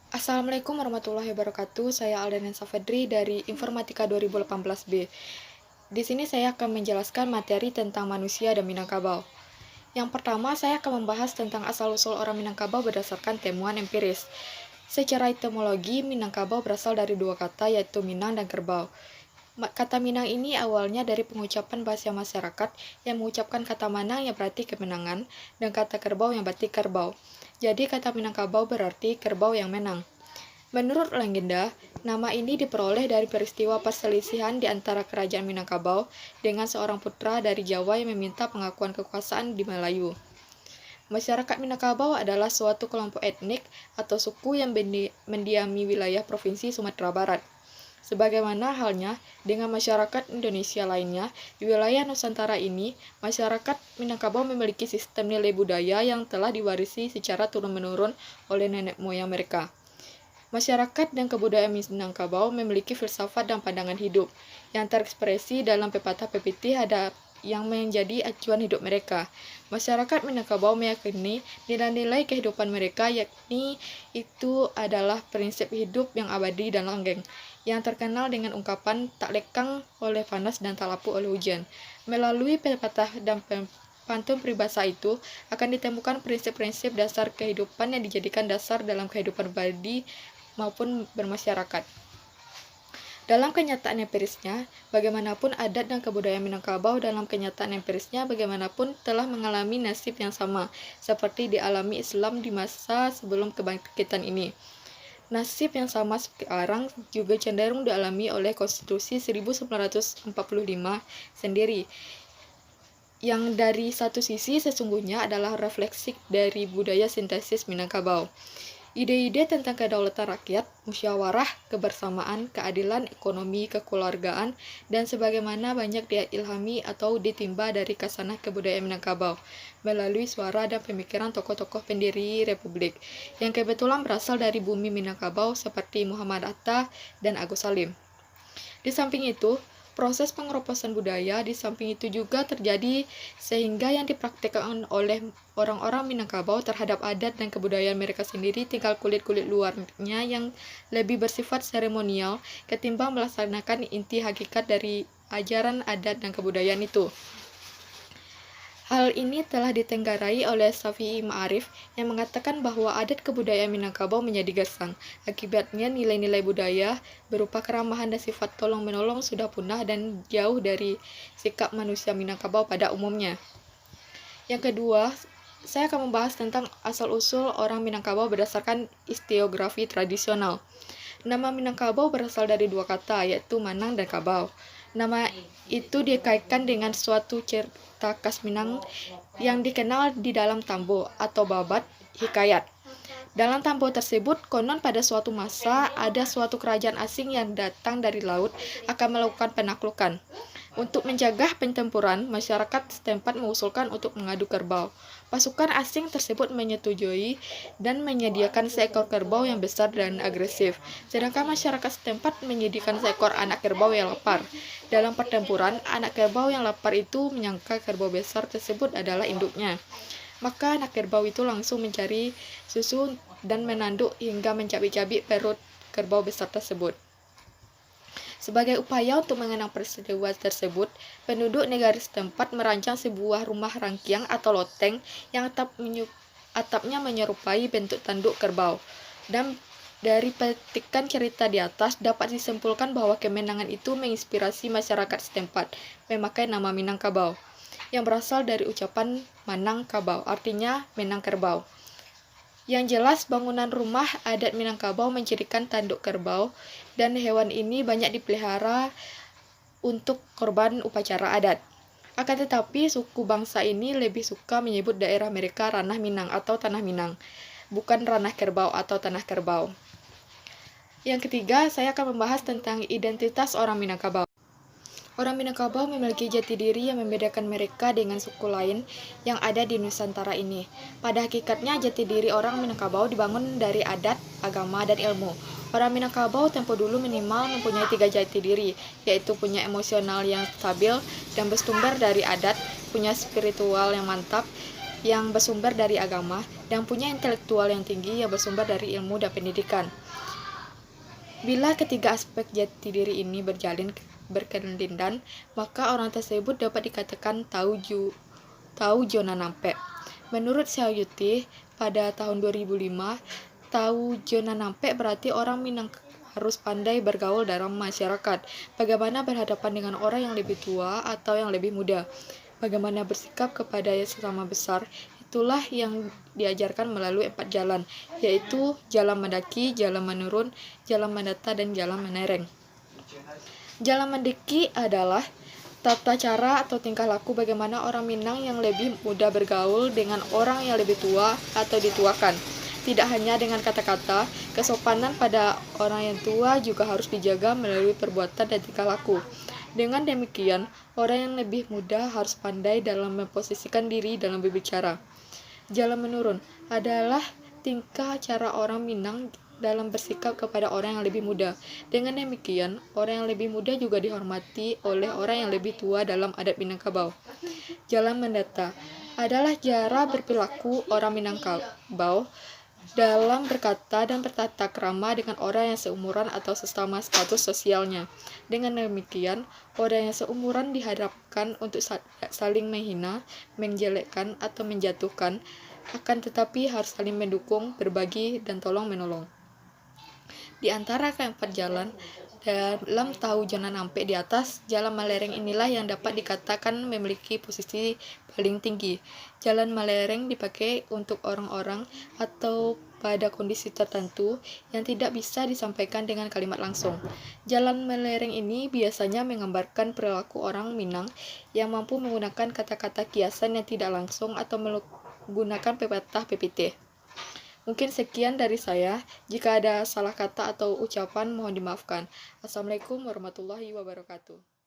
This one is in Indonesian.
Assalamualaikum warahmatullahi wabarakatuh. Saya Alden Safedri dari Informatika 2018B. Di sini saya akan menjelaskan materi tentang manusia dan Minangkabau. Yang pertama, saya akan membahas tentang asal-usul orang Minangkabau berdasarkan temuan empiris. Secara etimologi, Minangkabau berasal dari dua kata, yaitu Minang dan Kerbau. Kata Minang ini awalnya dari pengucapan bahasa masyarakat yang mengucapkan kata Manang yang berarti kemenangan, dan kata Kerbau yang berarti kerbau. Jadi kata Minangkabau berarti kerbau yang menang. Menurut legenda, nama ini diperoleh dari peristiwa perselisihan di antara kerajaan Minangkabau dengan seorang putra dari Jawa yang meminta pengakuan kekuasaan di Melayu. Masyarakat Minangkabau adalah suatu kelompok etnik atau suku yang mendiami wilayah Provinsi Sumatera Barat. Sebagaimana halnya dengan masyarakat Indonesia lainnya, di wilayah Nusantara ini, masyarakat Minangkabau memiliki sistem nilai budaya yang telah diwarisi secara turun-menurun oleh nenek moyang mereka. Masyarakat dan kebudayaan Minangkabau memiliki filsafat dan pandangan hidup yang terekspresi dalam pepatah-pepatih yang menjadi acuan hidup mereka. Masyarakat Minangkabau meyakini nilai-nilai kehidupan mereka, yakni itu adalah prinsip hidup yang abadi dan langgeng, yang terkenal dengan ungkapan tak lekang oleh panas dan tak lapuk oleh hujan. Melalui pepatah dan pantun peribahasa itu akan ditemukan prinsip-prinsip dasar kehidupan yang dijadikan dasar dalam kehidupan pribadi maupun bermasyarakat. Dalam kenyataan empirisnya, bagaimanapun adat dan kebudayaan Minangkabau dalam kenyataan empirisnya bagaimanapun telah mengalami nasib yang sama, seperti dialami Islam di masa sebelum kebangkitan ini. Nasib yang sama sekarang juga cenderung dialami oleh Konstitusi 1945 sendiri, yang dari satu sisi sesungguhnya adalah refleksi dari budaya sintesis Minangkabau. Ide-ide tentang kedaulatan rakyat, musyawarah, kebersamaan, keadilan, ekonomi, kekeluargaan, dan sebagaimana banyak diilhami atau ditimba dari kasanah kebudayaan Minangkabau melalui suara dan pemikiran tokoh-tokoh pendiri Republik yang kebetulan berasal dari bumi Minangkabau seperti Muhammad Atta dan Agus Salim. Di samping itu, proses pengeroposan budaya di samping itu juga terjadi sehingga yang dipraktikkan oleh orang-orang Minangkabau terhadap adat dan kebudayaan mereka sendiri tinggal kulit-kulit luarnya yang lebih bersifat seremonial ketimbang melaksanakan inti hakikat dari ajaran adat dan kebudayaan itu. Hal ini telah ditenggarai oleh Syafi'i Ma'arif yang mengatakan bahwa adat kebudayaan Minangkabau menjadi gersang. Akibatnya nilai-nilai budaya berupa keramahan dan sifat tolong-menolong sudah punah dan jauh dari sikap manusia Minangkabau pada umumnya. Yang kedua, saya akan membahas tentang asal-usul orang Minangkabau berdasarkan historiografi tradisional. Nama Minangkabau berasal dari dua kata, yaitu Manang dan Kabau. Nama itu dikaitkan dengan suatu cerita khas Minang yang dikenal di dalam tambo atau babat hikayat. Dalam tambo tersebut, konon pada suatu masa ada suatu kerajaan asing yang datang dari laut akan melakukan penaklukan. Untuk menjaga pertempuran, masyarakat setempat mengusulkan untuk mengadu kerbau. Pasukan asing tersebut menyetujui dan menyediakan seekor kerbau yang besar dan agresif, sedangkan masyarakat setempat menyediakan seekor anak kerbau yang lapar. Dalam pertempuran, anak kerbau yang lapar itu menyangka kerbau besar tersebut adalah induknya. Maka anak kerbau itu langsung mencari susu dan menanduk hingga mencabik-cabik perut kerbau besar tersebut. Sebagai upaya untuk mengenang peristiwa tersebut, penduduk negara setempat merancang sebuah rumah rangkiang atau loteng yang atapnya menyerupai bentuk tanduk kerbau. Dan dari petikan cerita di atas dapat disimpulkan bahwa kemenangan itu menginspirasi masyarakat setempat memakai nama Minangkabau, yang berasal dari ucapan Manang Kabau, artinya menang kerbau. Yang jelas, bangunan rumah adat Minangkabau mencirikan tanduk kerbau, dan hewan ini banyak dipelihara untuk korban upacara adat. Akan tetapi, suku bangsa ini lebih suka menyebut daerah mereka Ranah Minang atau Tanah Minang, bukan Ranah Kerbau atau Tanah Kerbau. Yang ketiga, saya akan membahas tentang identitas orang Minangkabau. Orang Minangkabau memiliki jati diri yang membedakan mereka dengan suku lain yang ada di Nusantara ini. Pada hakikatnya, jati diri orang Minangkabau dibangun dari adat, agama, dan ilmu. Orang Minangkabau tempo dulu minimal mempunyai 3 jati diri, yaitu punya emosional yang stabil dan bersumber dari adat, punya spiritual yang mantap, yang bersumber dari agama, dan punya intelektual yang tinggi yang bersumber dari ilmu dan pendidikan. Bila ketiga aspek jati diri ini berkelindan, maka orang tersebut dapat dikatakan tahu zona nampe. Menurut Syayuti, pada tahun 2005, tahu zona nampe berarti orang Minang harus pandai bergaul dalam masyarakat, bagaimana berhadapan dengan orang yang lebih tua atau yang lebih muda, bagaimana bersikap kepada sesama besar. Itulah yang diajarkan melalui 4 jalan, yaitu jalan mendaki, jalan menurun, jalan mendata, dan jalan menereng. Jalan mendaki adalah tata cara atau tingkah laku bagaimana orang Minang yang lebih muda bergaul dengan orang yang lebih tua atau dituakan. Tidak hanya dengan kata-kata, kesopanan pada orang yang tua juga harus dijaga melalui perbuatan dan tingkah laku. Dengan demikian, orang yang lebih muda harus pandai dalam memposisikan diri dalam berbicara. Jalan menurun adalah tingkah cara orang Minang dalam bersikap kepada orang yang lebih muda. Dengan demikian, orang yang lebih muda juga dihormati oleh orang yang lebih tua dalam adat Minangkabau. Jalan mendata adalah cara berperilaku orang Minangkabau dalam berkata dan bertata krama dengan orang yang seumuran atau sesama status sosialnya. Dengan demikian, orang yang seumuran diharapkan untuk saling menghina, menjelekkan, atau menjatuhkan, akan tetapi harus saling mendukung, berbagi, dan tolong-menolong. Di antara keempat jalan dalam tahu zona nampe di atas, jalan Malereng inilah yang dapat dikatakan memiliki posisi paling tinggi. Jalan Malereng dipakai untuk orang-orang atau pada kondisi tertentu yang tidak bisa disampaikan dengan kalimat langsung. Jalan Malereng ini biasanya menggambarkan perilaku orang Minang yang mampu menggunakan kata-kata kiasan yang tidak langsung atau menggunakan pepatah PPT. Mungkin sekian dari saya. Jika ada salah kata atau ucapan, mohon dimaafkan. Assalamualaikum warahmatullahi wabarakatuh.